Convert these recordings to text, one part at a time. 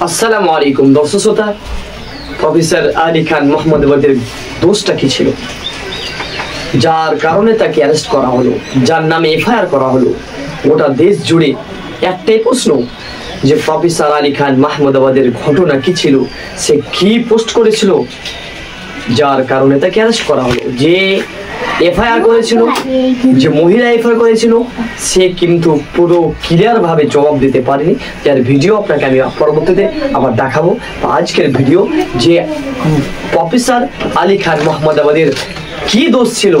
আসসালামু আলাইকুম দর্শক শ্রোতা। প্রফেসর আলী খান মোহাম্মদাবাদের দোষটা কি ছিল, যার কারণে তাকে অ্যারেস্ট করা হলো, যার নামে এফআইআর করা হলো? গোটা দেশ জুড়ে একটাই প্রশ্ন যে প্রফেসর আলী খান মোহাম্মদাবাদের ঘটনা কি ছিল, সে কি পোস্ট করেছিল যার কারণে তাকে অ্যারেস্ট করা হলো? যে এফআইআর করেছিল, যে মহিলা এফআইআর করেছিল, সে কিন্তু পুরো ক্লিয়ার ভাবে জবাব দিতে পারেনি, যার ভিডিও আপনাকে আমি পরবর্তীতে আবার দেখাবো। আজকের ভিডিও যে প্রফেসর আলী খান মোহাম্মদাবাদের কি দোষ ছিল,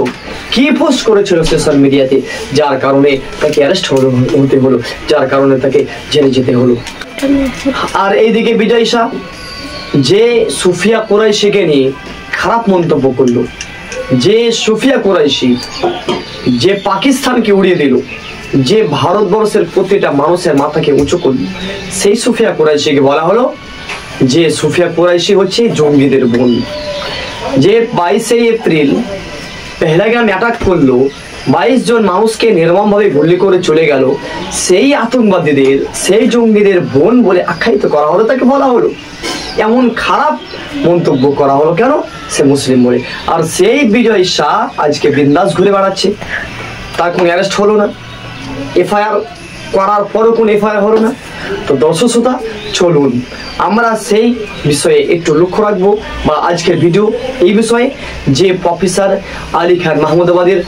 কি পোস্ট করেছিল সোশ্যাল মিডিয়াতে, যার কারণে তাকে অ্যারেস্ট হতে হলো, যার কারণে তাকে জেলে যেতে হলো। আর এইদিকে বিজয় শাহ যে সুফিয়া কুরাইশিকে নিয়ে খারাপ মন্তব্য করলো, যে সুফিয়া কুরাইশি যে পাকিস্তানকে উড়িয়ে দিল, যে ভারতবর্ষের প্রতিটা মানুষের মাথাকে উঁচু করল, সেই সুফিয়া কুরাইশিকে বলা হলো যে সুফিয়া কুরাইশি হচ্ছে জঙ্গিদের বোন। যে 22শে এপ্রিল পেহেলগামে অ্যাটাক করলো, 22 জন মানুষকে নির্মমভাবে গুলি করে চলে গেল, সেই আতঙ্কবাদীদের, সেই জঙ্গিদের বোন বলে আখ্যায়িত করা হলো, তাকে বলা হলো। এমন খারাপ মন্তব্য করা হলো কেন? সে মুসলিম বলে। আর সেই বিজয় শাহ আজকে বিন্দাস ঘুরে বেড়াচ্ছে, তার কোনো অ্যারেস্ট হলো না, এফআইআর করার পরও কোনো এফআইআর হলো না। তো দর্শক শ্রোতা, চলুন আমরা সেই বিষয়ে একটু লক্ষ্য রাখবো, বা আজকের ভিডিও এই বিষয়ে যে প্রফেসর আলী খান মোহাম্মদাবাদের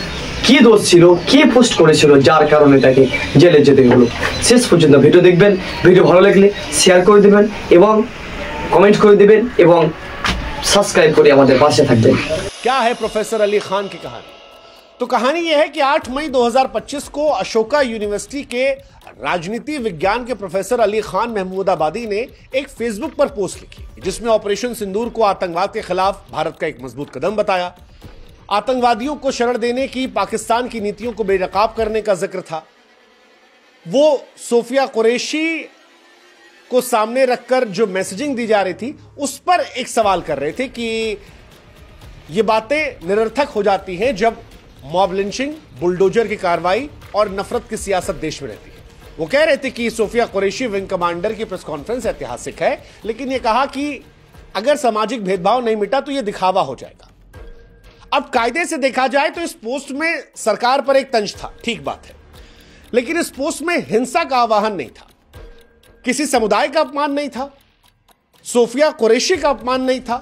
কি দোষ ছিল, কি পোস্ট করেছিল যার কারণে তাকে জেলে যেতে হলো। শেষ পর্যন্ত ভিডিও দেখবেন। ভিডিও ভালো লাগলে শেয়ার করে দেবেন এবং कमेंट कर दिबेन एवं सब्सक्राइब করে আমাদের পাশে থাকবেন। क्या है प्रोफेसर अली खान की कहानी? तो कहानी यह है कि 8 मई 2025 को अशोका यूनिवर्सिटी के राजनीति विज्ञान के प्रोफेसर अली खान महमूदाबादी ने एक फेसबुक पर पोस्ट लिखी, जिसमें ऑपरेशन सिंदूर को आतंकवाद के खिलाफ भारत का एक मजबूत कदम बताया। आतंकवादियों को शरण देने की पाकिस्तान की नीतियों को बेनकाब करने का जिक्र था। वो सोफिया कुरैशी को सामने रखकर जो मैसेजिंग दी जा रही थी, उस पर एक सवाल कर रहे थे कि ये बातें निरर्थक हो जाती हैं जब मॉब लिंचिंग, बुलडोजर की कार्रवाई और नफरत की सियासत देश में रहती है। वो कह रहे थे कि सोफिया कुरैशी विंग कमांडर की प्रेस कॉन्फ्रेंस ऐतिहासिक है, लेकिन ये कहा कि अगर सामाजिक भेदभाव नहीं मिटा तो ये दिखावा हो जाएगा। अब कायदे से देखा जाए तो इस पोस्ट में सरकार पर एक तंज था, ठीक बात है, लेकिन इस पोस्ट में हिंसा का आह्वान नहीं था, किसी समुदाय का अपमान नहीं था, सोफिया कुरैशी का अपमान नहीं था,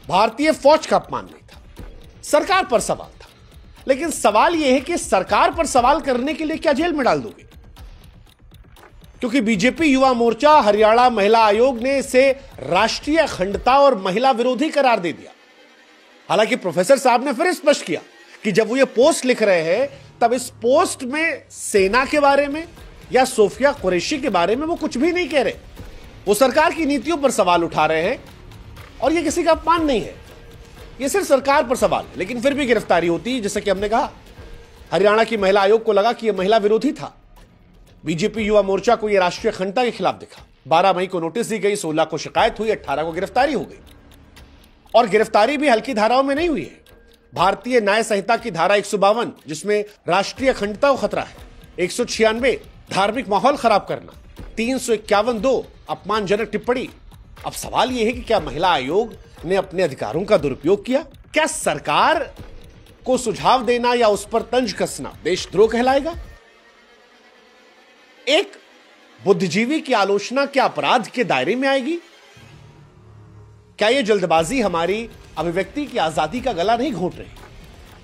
भारतीय फौज का अपमान नहीं था, सरकार पर सवाल था। लेकिन सवाल यह है कि सरकार पर सवाल करने के लिए क्या जेल में डाल दोगे? क्योंकि बीजेपी युवा मोर्चा, हरियाणा महिला आयोग ने इसे राष्ट्रीय अखंडता और महिला विरोधी करार दे दिया। हालांकि प्रोफेसर साहब ने फिर स्पष्ट किया कि जब वो ये पोस्ट लिख रहे हैं, तब इस पोस्ट में सेना के बारे में या सोफिया कुरैशी के बारे में वो कुछ भी नहीं कह रहे। वो सरकार की नीतियों पर सवाल उठा रहे हैं, और ये किसी का अपमान नहीं है, ये सिर्फ सरकार पर सवाल है। लेकिन फिर भी गिरफ्तारी होती, जैसे कि हमने कहा, हरियाणा की महिला आयोग को लगा कि यह महिला विरोधी था। बीजेपी युवा मोर्चा को यह राष्ट्रीय अखंडता के खिलाफ दिखा। 12 मई को नोटिस दी गई, 16 को शिकायत हुई, 18 को गिरफ्तारी हो गई। और गिरफ्तारी भी हल्की धाराओं में नहीं हुई है। भारतीय न्याय संहिता की धारा 152, जिसमें राष्ट्रीय अखंडता को खतरा है, 196 धार्मिक माहौल खराब करना, 351(2) अपमानजनक टिप्पणी। अब सवाल यह है कि क्या महिला आयोग ने अपने अधिकारों का दुरुपयोग किया? क्या सरकार को सुझाव देना या उस पर तंज कसना देशद्रोह कहलाएगा? एक बुद्धिजीवी की आलोचना क्या अपराध के दायरे में आएगी? क्या यह जल्दबाजी हमारी अभिव्यक्ति की आजादी का गला नहीं घोंट रही?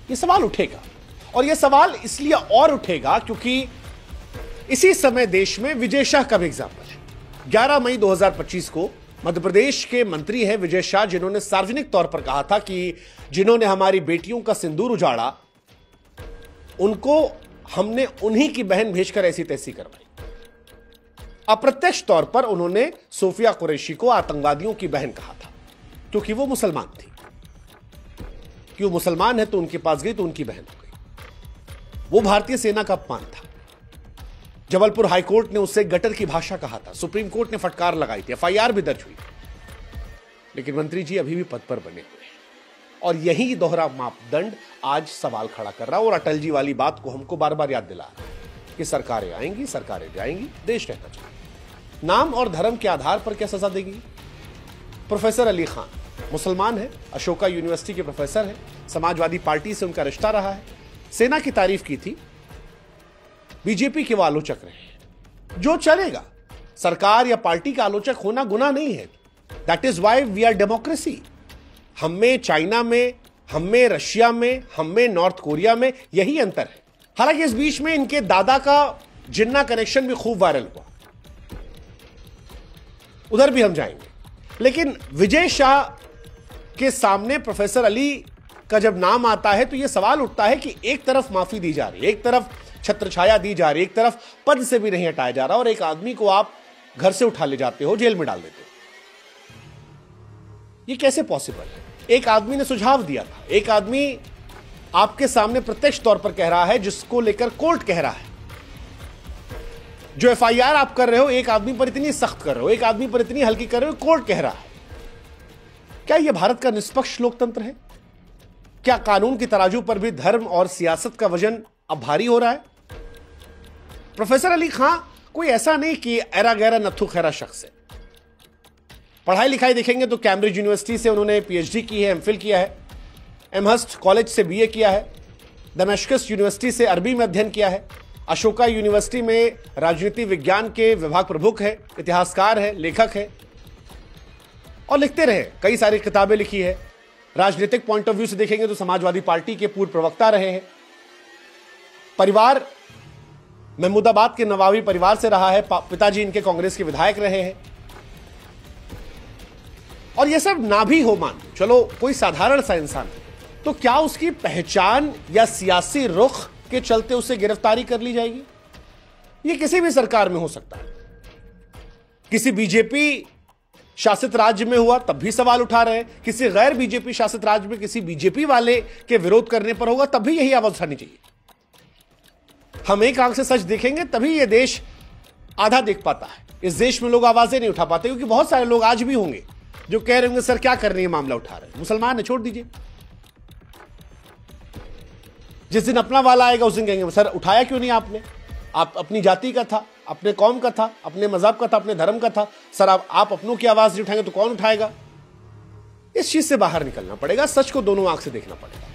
यह सवाल उठेगा, और यह सवाल इसलिए और उठेगा क्योंकि इसी समय देश में विजय शाह का भी एग्जाम्पल है। 11 मई 2025 को मध्य प्रदेश के मंत्री हैं विजय शाह, जिन्होंने सार्वजनिक तौर पर कहा था कि जिन्होंने हमारी बेटियों का सिंदूर उजाड़ा, उनको हमने उन्हीं की बहन भेजकर ऐसी तैसी करवाई। अप्रत्यक्ष तौर पर उन्होंने सोफिया कुरैशी को आतंकवादियों की बहन कहा था, क्योंकि वो मुसलमान थी। कि वो मुसलमान है तो उनके पास गई तो उनकी बहन हो गई। वो भारतीय सेना का अपमान था। जबलपुर हाईकोर्ट ने उससे गटर की भाषा कहा था, सुप्रीम कोर्ट ने फटकार लगाई थी, एफआईआर भी दर्ज हुई। लेकिन मंत्री जी अभी भी पद पर बने हुए हैं, और यही दोहरा मापदंड आज सवाल खड़ा कर रहा है, और अटल जी वाली बात को हमको बार बार याद दिला रहा है कि सरकारें आएंगी, सरकारें जाएंगी, देश रहना चाहिए। नाम और धर्म के आधार पर क्या सजा देगी? प्रोफेसर अली खान मुसलमान है, अशोका यूनिवर्सिटी के प्रोफेसर है, समाजवादी पार्टी से उनका रिश्ता रहा है, सेना की तारीफ की थी, बीजेपी के वो आलोचक रहे। जो चलेगा, सरकार या पार्टी का आलोचक होना गुनाह नहीं है। That is why we are democracy. हम में चाइना में, हम में रशिया में, हम में नॉर्थ कोरिया में यही अंतर है। हालांकि इस बीच में इनके दादा का जिन्ना कनेक्शन भी खूब वायरल हुआ, उधर भी हम जाएंगे। लेकिन विजय शाह के सामने प्रोफेसर अली का जब नाम आता है तो यह सवाल उठता है कि एक तरफ माफी दी जा रही है, एक तरफ छत्रछाया दी जा रही है, एक तरफ पद से भी नहीं हटाया जा रहा, और एक आदमी को आप घर से उठा ले जाते हो, जेल में डाल देते हो। यह कैसे पॉसिबल है? एक आदमी ने सुझाव दिया था, एक आदमी आपके सामने प्रत्यक्ष तौर पर कह रहा है, जिसको लेकर कोर्ट कह रहा है। जो एफआईआर आप कर रहे हो, एक आदमी पर इतनी सख्त कर रहे हो, एक आदमी पर इतनी हल्की कर रहे हो, कोर्ट कह रहा है। क्या यह भारत का निष्पक्ष लोकतंत्र है? क्या कानून की तराजू पर भी धर्म और सियासत का वजन अब भारी हो रहा है? प्रोफेसर अली खां कोई ऐसा नहीं कि एरा गैरा नथु खैरा शख्स है। पढ़ाई लिखाई देखेंगे तो कैम्ब्रिज यूनिवर्सिटी से उन्होंने पीएचडी की है, एमफिल किया है, एमहर्स्ट कॉलेज से बीए किया है, दमेश्कस यूनिवर्सिटी से अरबी में अध्ययन किया है, अशोका यूनिवर्सिटी में राजनीति विज्ञान के विभाग प्रमुख है, इतिहासकार है, लेखक है, और लिखते रहे, कई सारी किताबें लिखी है। राजनीतिक पॉइंट ऑफ व्यू से देखेंगे तो समाजवादी पार्टी के पूर्व प्रवक्ता रहे हैं। परिवार महमूदाबाद के नवाबी परिवार से रहा है, पिताजी इनके कांग्रेस के विधायक रहे हैं। और यह सब ना भी हो, मान चलो कोई साधारण सा इंसान है, तो क्या उसकी पहचान या सियासी रुख के चलते उसे गिरफ्तारी कर ली जाएगी? यह किसी भी सरकार में हो सकता है। किसी बीजेपी शासित राज्य में हुआ तब भी सवाल उठा रहे हैं, किसी गैर बीजेपी शासित राज्य में किसी बीजेपी वाले के विरोध करने पर होगा तब भी यही आवाज उठानी चाहिए। हम एक आंख से सच देखेंगे तभी यह देश आधा देख पाता है। इस देश में लोग आवाजें नहीं उठा पाते, क्योंकि बहुत सारे लोग आज भी होंगे जो कह रहे होंगे, सर क्या कर रहे हैं, मामला उठा रहे हैं, मुसलमान है, छोड़ दीजिए। जिस दिन अपना वाला आएगा उस दिन कहेंगे, सर उठाया क्यों नहीं आपने? आप अपनी जाति का था, अपने कौम का था, अपने मजहब का था, अपने धर्म का था, सर आप अपनों की आवाज नहीं उठाएंगे तो कौन उठाएगा? इस चीज से बाहर निकलना पड़ेगा, सच को दोनों आंख से देखना पड़ेगा।